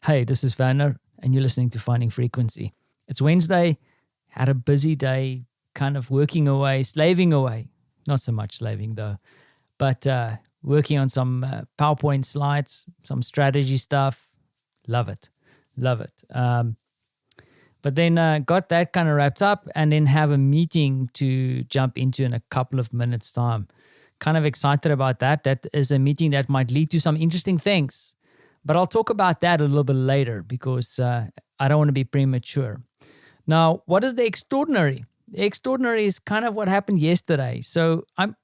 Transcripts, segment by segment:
Hey, this is Werner, and you're listening to Finding Frequency. It's Wednesday, had a busy day, kind of working away, slaving away. Not so much slaving though, but working on some PowerPoint slides, some strategy stuff. Love it. But then got that kind of wrapped up and then have a meeting to jump into in a couple of minutes' time. Kind of excited about that. That is a meeting that might lead to some interesting things. But I'll talk about that a little bit later because I don't want to be premature. Now, what is the extraordinary? The extraordinary is kind of what happened yesterday. So I'm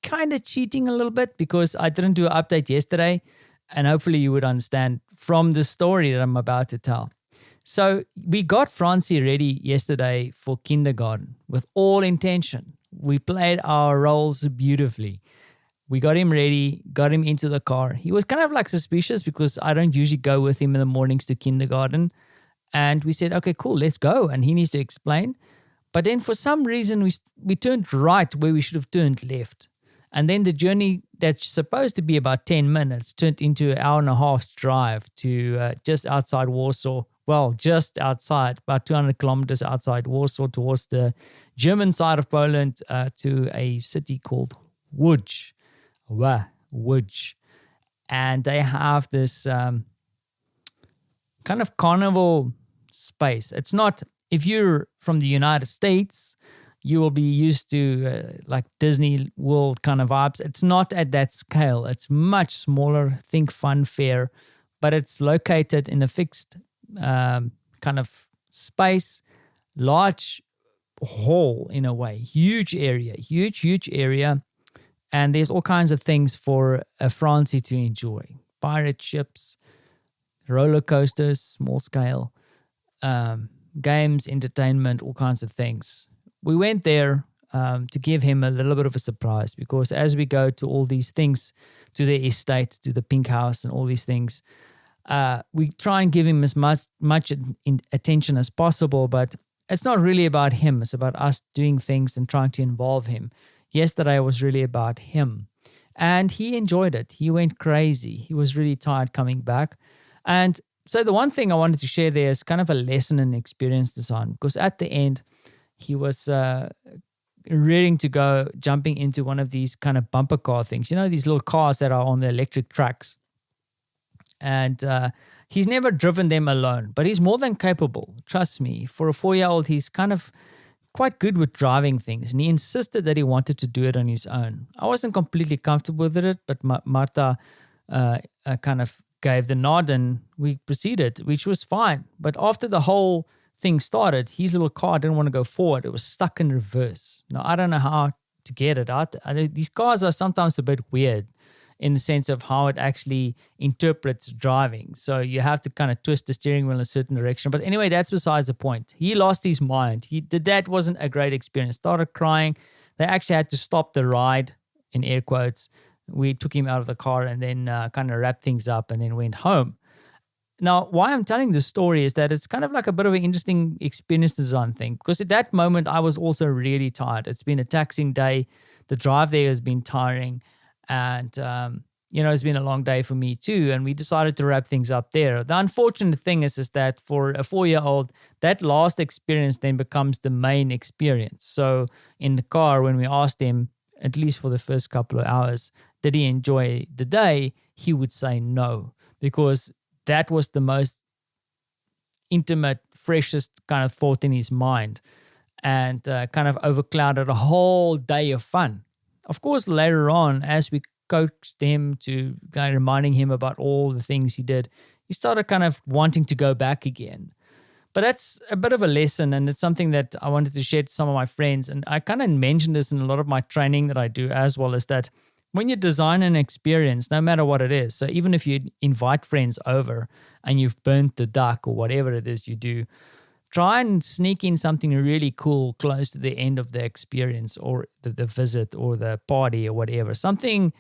kind of cheating a little bit because I didn't do an update yesterday. And hopefully you would understand from the story that I'm about to tell. So we got Francie ready yesterday for kindergarten with all intention. We played our roles beautifully. We got him ready, got him into the car. He was kind of like suspicious because I don't usually go with him in the mornings to kindergarten. And we said, okay, cool, let's go. And he needs to explain. But then for some reason, we turned right where we should have turned left. And then the journey that's supposed to be about 10 minutes turned into an hour and a half's drive to just outside Warsaw. Well, just outside, about 200 kilometers outside Warsaw towards the German side of Poland to a city called Łódź. Łódź. And they have this kind of carnival space. It's not, if you're from the United States, you will be used to like Disney World kind of vibes. It's not at that scale. It's much smaller, think fun fair, but it's located in a fixed kind of space, large hall in a way, huge area. And there's all kinds of things for a Francie to enjoy. Pirate ships, roller coasters, small scale, games, entertainment, all kinds of things. We went there to give him a little bit of a surprise because as we go to all these things, to the estate, to the pink house and all these things, we try and give him as much attention as possible, but it's not really about him. It's about us doing things and trying to involve him. Yesterday was really about him. And he enjoyed it. He went crazy. He was really tired coming back. And so the one thing I wanted to share there is kind of a lesson in experience design, because at the end, he was ready to go jumping into one of these kind of bumper car things. You know, these little cars that are on the electric tracks. And he's never driven them alone, but he's more than capable. Trust me, for a 4-year-old, he's kind of quite good with driving things. And he insisted that he wanted to do it on his own. I wasn't completely comfortable with it, but Marta kind of gave the nod and we proceeded, which was fine. But after the whole thing started, his little car didn't want to go forward. It was stuck in reverse. Now, I don't know how to get it out. These cars are sometimes a bit weird in the sense of how it actually interprets driving. So you have to kind of twist the steering wheel in a certain direction. But anyway, that's besides the point. He lost his mind. That wasn't a great experience. Started crying. They actually had to stop the ride, in air quotes. We took him out of the car and then kind of wrapped things up and then went home. Now, why I'm telling this story is that it's kind of like a bit of an interesting experience design thing, because at that moment, I was also really tired. It's been a taxing day. The drive there has been tiring. And, it's been a long day for me too. And we decided to wrap things up there. The unfortunate thing is that for a 4-year-old, that last experience then becomes the main experience. So in the car, when we asked him, at least for the first couple of hours, did he enjoy the day? He would say no, because that was the most intimate, freshest kind of thought in his mind and kind of overclouded a whole day of fun. Of course, later on, as we coaxed him to kind of reminding him about all the things he did, he started kind of wanting to go back again. But that's a bit of a lesson, and it's something that I wanted to share to some of my friends. And I kind of mentioned this in a lot of my training that I do as well, is that when you design an experience, no matter what it is, so even if you invite friends over and you've burnt the duck or whatever it is you do, try and sneak in something really cool close to the end of the experience or the visit or the party or whatever. Something,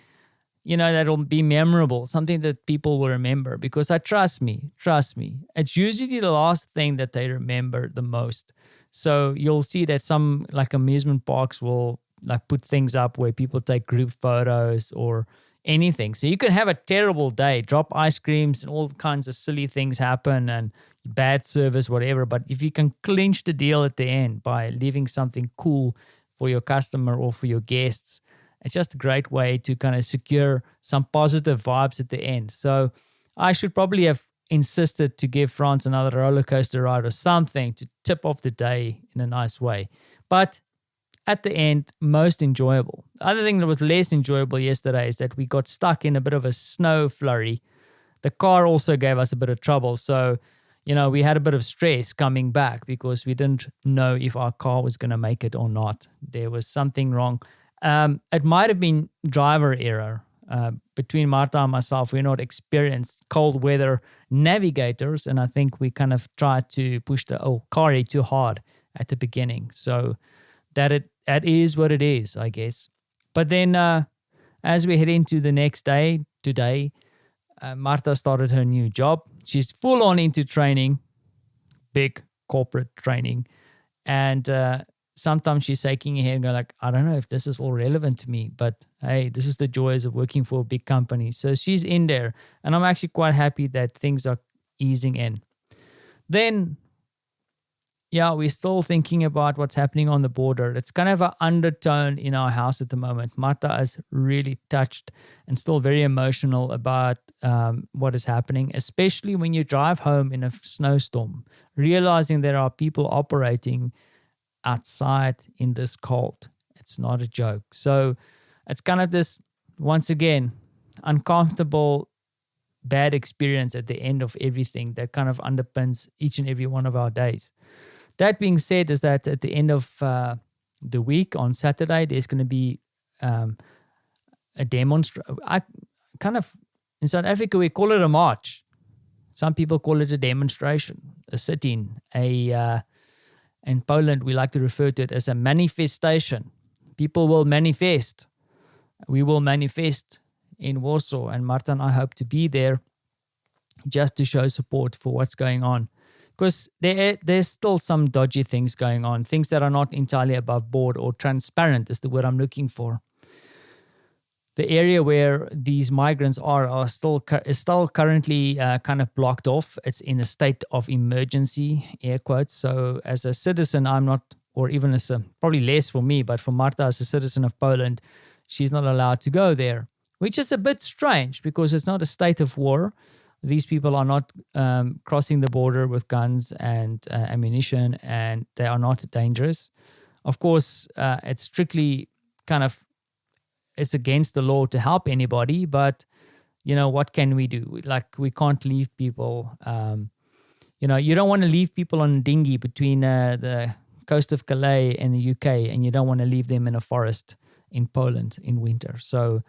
that'll be memorable, something that people will remember. Because trust me, it's usually the last thing that they remember the most. So you'll see that some like amusement parks will like put things up where people take group photos or anything. So you can have a terrible day, drop ice creams and all kinds of silly things happen and bad service, whatever. But if you can clinch the deal at the end by leaving something cool for your customer or for your guests, it's just a great way to kind of secure some positive vibes at the end. So I should probably have insisted to give Frans another roller coaster ride or something to tip off the day in a nice way. But at the end, most enjoyable. The other thing that was less enjoyable yesterday is that we got stuck in a bit of a snow flurry. The car also gave us a bit of trouble. So, we had a bit of stress coming back because we didn't know if our car was going to make it or not. There was something wrong. It might have been driver error. Between Marta and myself, we're not experienced cold weather navigators, and I think we kind of tried to push the old car too hard at the beginning. So that is what it is, I guess. But then as we head into the next day, today, Marta started her new job. She's full on into training, big corporate training, and sometimes she's shaking her head and going like, I don't know if this is all relevant to me, but hey, this is the joys of working for a big company. So she's in there, and I'm actually quite happy that things are easing in. Then, we're still thinking about what's happening on the border. It's kind of an undertone in our house at the moment. Marta is really touched and still very emotional about what is happening, especially when you drive home in a snowstorm, realizing there are people operating outside in this cold. It's not a joke. So it's kind of this, once again, uncomfortable, bad experience at the end of everything that kind of underpins each and every one of our days. That being said, is that at the end of the week on Saturday, there's going to be a demonstration. In South Africa, we call it a march. Some people call it a demonstration, a sit-in, in Poland, we like to refer to it as a manifestation. People will manifest. We will manifest in Warsaw, and Marta and I hope to be there just to show support for what's going on. Because there's still some dodgy things going on, things that are not entirely above board or transparent is the word I'm looking for. The area where these migrants is still currently kind of blocked off. It's in a state of emergency, air quotes. So as a citizen, I'm not, or even probably less for me, but for Marta as a citizen of Poland, she's not allowed to go there, which is a bit strange because it's not a state of war. These people are not crossing the border with guns and ammunition, and they are not dangerous. Of course, it's strictly it's against the law to help anybody, but, what can we do? We can't leave people, you don't want to leave people on a dinghy between the coast of Calais and the UK, and you don't want to leave them in a forest in Poland in winter. So,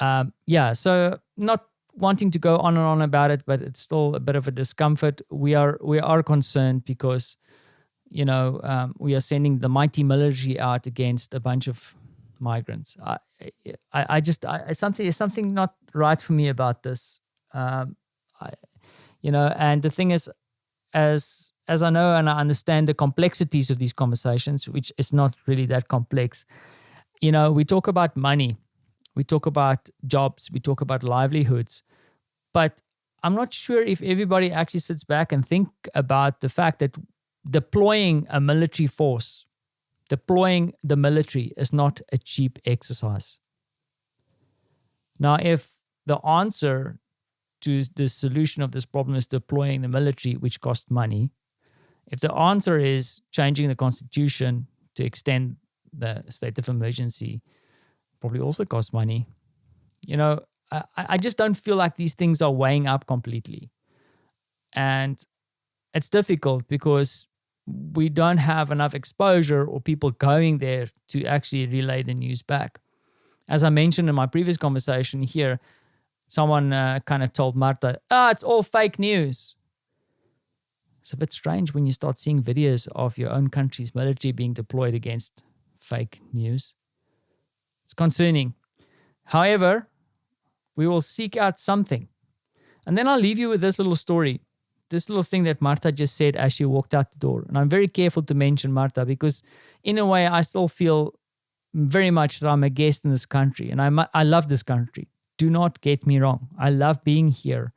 so not wanting to go on and on about it, but it's still a bit of a discomfort. We are concerned because, we are sending the mighty military out against a bunch of migrants. There's something not right for me about this. And the thing is, as I know and I understand the complexities of these conversations, which is not really that complex, we talk about money, we talk about jobs, we talk about livelihoods, but I'm not sure if everybody actually sits back and think about the fact that deploying a military force, deploying the military is not a cheap exercise. Now, if the answer to the solution of this problem is deploying the military, which costs money, if the answer is changing the constitution to extend the state of emergency, probably also costs money. I just don't feel like these things are weighing up completely. And it's difficult because we don't have enough exposure or people going there to actually relay the news back. As I mentioned in my previous conversation here, someone kind of told Marta, it's all fake news. It's a bit strange when you start seeing videos of your own country's military being deployed against fake news. It's concerning. However, we will seek out something. And then I'll leave you with this little story. This little thing that Marta just said as she walked out the door. And I'm very careful to mention Marta because in a way I still feel very much that I'm a guest in this country. And I love this country. Do not get me wrong. I love being here.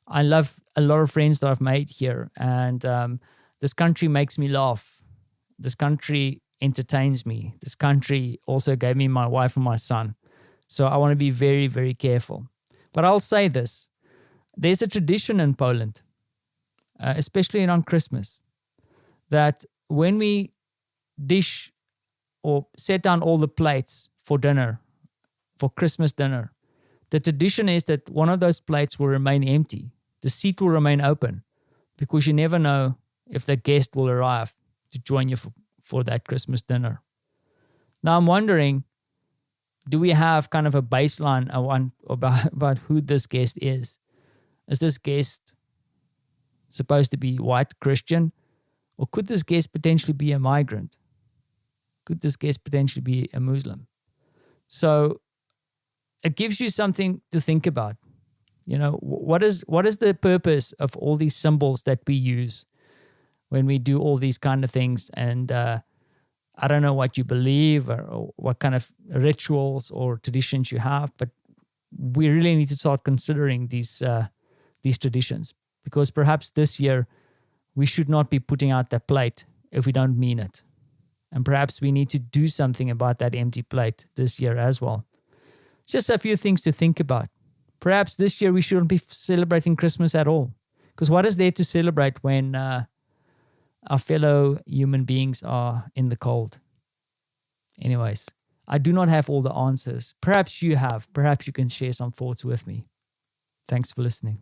I love a lot of friends that I've made here. And this country makes me laugh. This country entertains me. This country also gave me my wife and my son. So I want to be very, very careful. But I'll say this. There's a tradition in Poland, especially around Christmas, that when we dish or set down all the plates for dinner, for Christmas dinner, the tradition is that one of those plates will remain empty. The seat will remain open because you never know if the guest will arrive to join you for that Christmas dinner. Now I'm wondering, do we have kind of a baseline about who this guest is? Is this guest supposed to be white Christian? Or could this guest potentially be a migrant? Could this guest potentially be a Muslim? So it gives you something to think about. You know, what is the purpose of all these symbols that we use when we do all these kind of things? And I don't know what you believe or what kind of rituals or traditions you have, but we really need to start considering these traditions, because perhaps this year we should not be putting out that plate if we don't mean it. And perhaps we need to do something about that empty plate this year as well. Just a few things to think about. Perhaps this year we shouldn't be celebrating Christmas at all. Because what is there to celebrate when our fellow human beings are in the cold? Anyways, I do not have all the answers. Perhaps you have. Perhaps you can share some thoughts with me. Thanks for listening.